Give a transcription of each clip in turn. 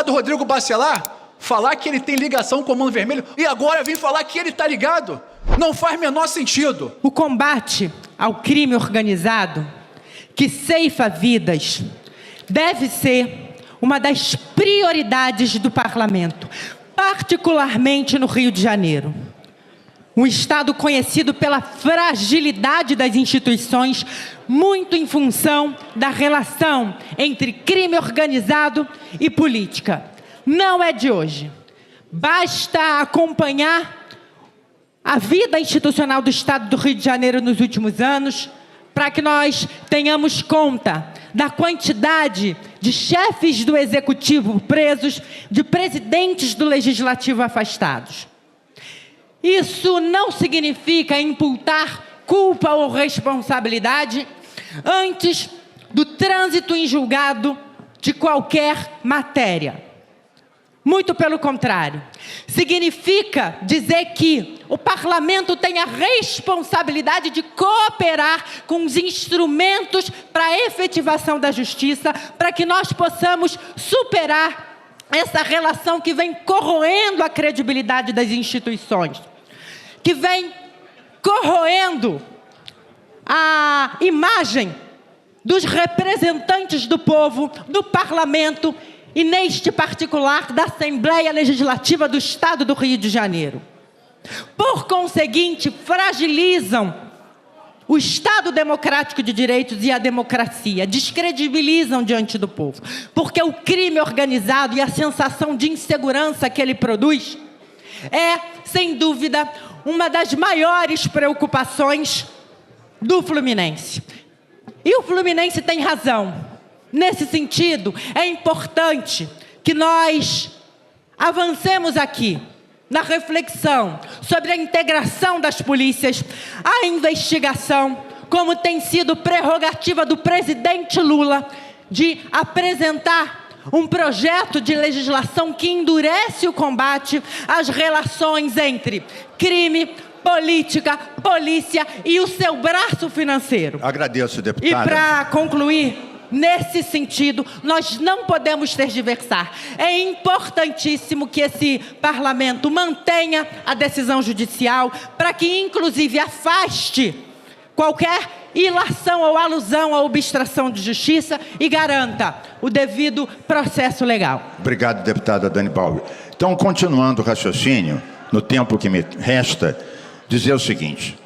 deputado Rodrigo Bacelar falar que ele tem ligação com o Comando Vermelho e agora vem falar que ele está ligado. Não faz menor sentido. O combate ao crime organizado, que ceifa vidas, deve ser uma das prioridades do Parlamento, particularmente no Rio de Janeiro. Um Estado conhecido pela fragilidade das instituições, muito em função da relação entre crime organizado e política. Não é de hoje. Basta acompanhar a vida institucional do Estado do Rio de Janeiro nos últimos anos para que nós tenhamos conta da quantidade de chefes do Executivo presos, de presidentes do Legislativo afastados. Isso não significa imputar culpa ou responsabilidade antes do trânsito em julgado de qualquer matéria. Muito pelo contrário. Significa dizer que o Parlamento tem a responsabilidade de cooperar com os instrumentos para a efetivação da justiça, para que nós possamos superar essa relação que vem corroendo a credibilidade das instituições, que vem corroendo a imagem dos representantes do povo, do Parlamento e, neste particular, da Assembleia Legislativa do Estado do Rio de Janeiro. Por conseguinte, fragilizam o Estado democrático de direitos e a democracia, descredibilizam diante do povo, porque o crime organizado e a sensação de insegurança que ele produz é, sem dúvida, uma das maiores preocupações do Fluminense. E o Fluminense tem razão. Nesse sentido, é importante que nós avancemos aqui na reflexão sobre a integração das polícias, a investigação, como tem sido prerrogativa do presidente Lula de apresentar um projeto de legislação que endurece o combate às relações entre crime, política, polícia e o seu braço financeiro. Agradeço, deputada. E para concluir, nesse sentido, nós não podemos tergiversar. É importantíssimo que esse Parlamento mantenha a decisão judicial para que, inclusive, afaste qualquer ilação ou alusão à obstrução de justiça e garanta o devido processo legal. Obrigado, deputada Dani Balbi. Então, continuando o raciocínio, no tempo que me resta, dizer o seguinte: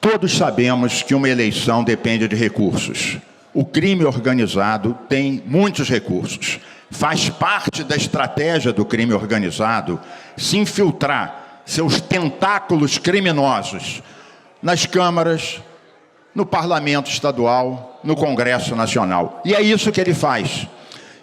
todos sabemos que uma eleição depende de recursos. O crime organizado tem muitos recursos. Faz parte da estratégia do crime organizado se infiltrar seus tentáculos criminosos nas câmaras, no Parlamento Estadual, no Congresso Nacional. E é isso que ele faz.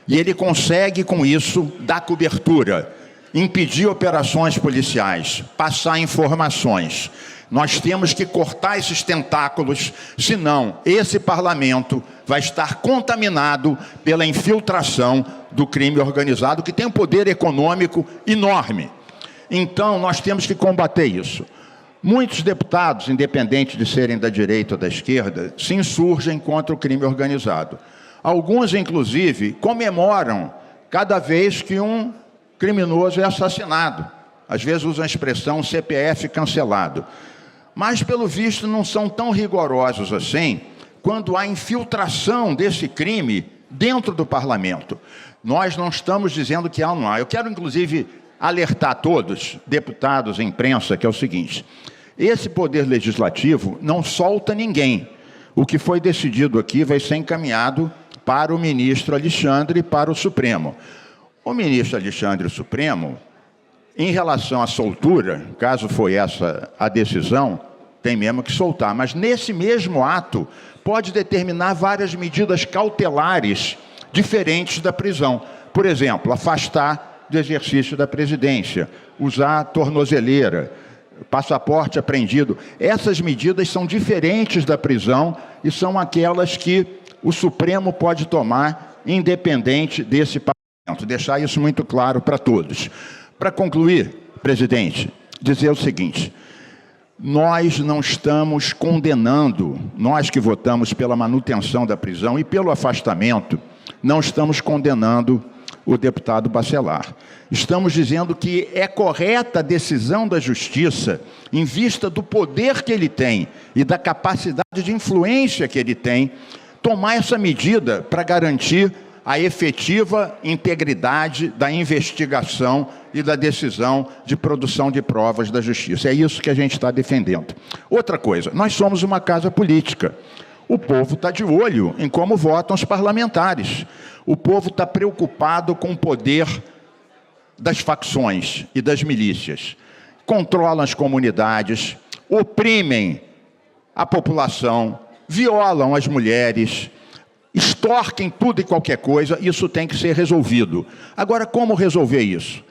E ele consegue, com isso, dar cobertura, impedir operações policiais, passar informações. Nós temos que cortar esses tentáculos, senão esse Parlamento vai estar contaminado pela infiltração do crime organizado, que tem um poder econômico enorme. Então, nós temos que combater isso. Muitos deputados, independente de serem da direita ou da esquerda, se insurgem contra o crime organizado. Alguns, inclusive, comemoram cada vez que um criminoso é assassinado. Às vezes usam a expressão CPF cancelado. Mas, pelo visto, não são tão rigorosos assim quando há infiltração desse crime dentro do Parlamento. Nós não estamos dizendo que há ou não há. Eu quero, inclusive, alertar todos, deputados, imprensa, que é o seguinte: esse poder legislativo não solta ninguém. O que foi decidido aqui vai ser encaminhado para o ministro Alexandre e para o Supremo. O ministro Alexandre e o Supremo, em relação à soltura, caso foi essa a decisão, tem mesmo que soltar. Mas nesse mesmo ato, pode determinar várias medidas cautelares diferentes da prisão. Por exemplo, afastar do exercício da presidência, usar tornozeleira, passaporte apreendido. Essas medidas são diferentes da prisão e são aquelas que o Supremo pode tomar independente desse Parlamento. Deixar isso muito claro para todos. Para concluir, presidente, dizer o seguinte: nós não estamos condenando, nós que votamos pela manutenção da prisão e pelo afastamento, não estamos condenando o deputado Bacelar. Estamos dizendo que é correta a decisão da Justiça, em vista do poder que ele tem e da capacidade de influência que ele tem, tomar essa medida para garantir a efetiva integridade da investigação e da decisão de produção de provas da Justiça. É isso que a gente está defendendo. Outra coisa, nós somos uma casa política. O povo está de olho em como votam os parlamentares. O povo está preocupado com o poder das facções e das milícias. Controlam as comunidades, oprimem a população, violam as mulheres, extorquem tudo e qualquer coisa. Isso tem que ser resolvido. Agora, como resolver isso?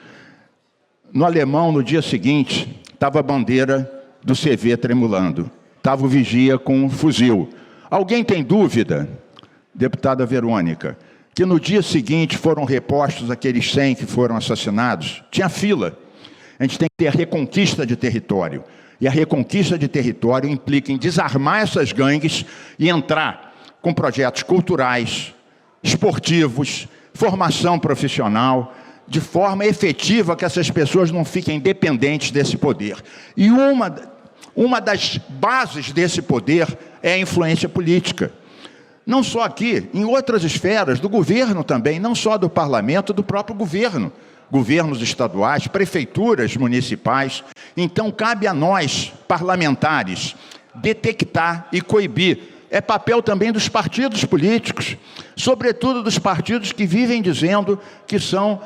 No Alemão, no dia seguinte, estava a bandeira do CV tremulando. Estava o vigia com um fuzil. Alguém tem dúvida, deputada Verônica, que no dia seguinte foram repostos aqueles 100 que foram assassinados? Tinha fila. A gente tem que ter a reconquista de território. E a reconquista de território implica em desarmar essas gangues e entrar com projetos culturais, esportivos, formação profissional, de forma efetiva que essas pessoas não fiquem dependentes desse poder. E uma das bases desse poder é a influência política. Não só aqui, em outras esferas, do governo também, não só do parlamento, do próprio governo. Governos estaduais, prefeituras municipais. Então, cabe a nós, parlamentares, detectar e coibir. É papel também dos partidos políticos, sobretudo dos partidos que vivem dizendo que são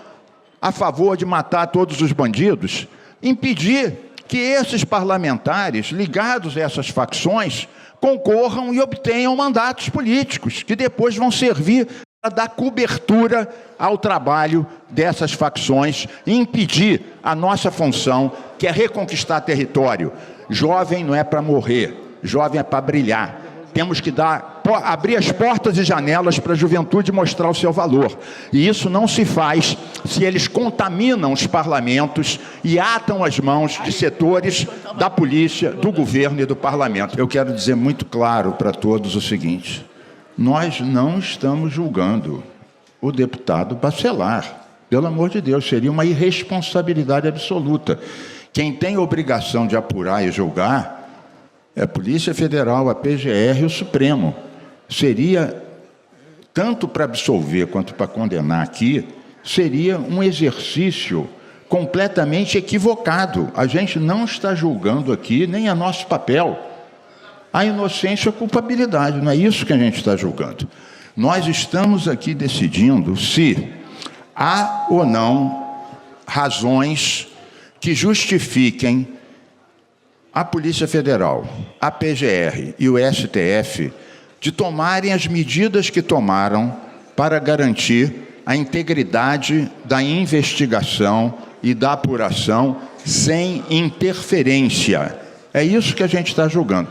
a favor de matar todos os bandidos, impedir que esses parlamentares ligados a essas facções concorram e obtenham mandatos políticos, que depois vão servir para dar cobertura ao trabalho dessas facções e impedir a nossa função, que é reconquistar território. Jovem não é para morrer, jovem é para brilhar. Temos que abrir as portas e janelas para a juventude mostrar o seu valor. E isso não se faz se eles contaminam os parlamentos e atam as mãos de setores da polícia, do governo e do parlamento. Eu quero dizer muito claro para todos o seguinte: nós não estamos julgando o deputado Bacelar. Pelo amor de Deus, seria uma irresponsabilidade absoluta. Quem tem obrigação de apurar e julgar é a Polícia Federal, a PGR e o Supremo. Seria, tanto para absolver quanto para condenar aqui, seria um exercício completamente equivocado. A gente não está julgando aqui, nem é nosso papel, a inocência ou a culpabilidade. Não é isso que a gente está julgando. Nós estamos aqui decidindo se há ou não razões que justifiquem a Polícia Federal, a PGR e o STF de tomarem as medidas que tomaram para garantir a integridade da investigação e da apuração sem interferência. É isso que a gente está julgando.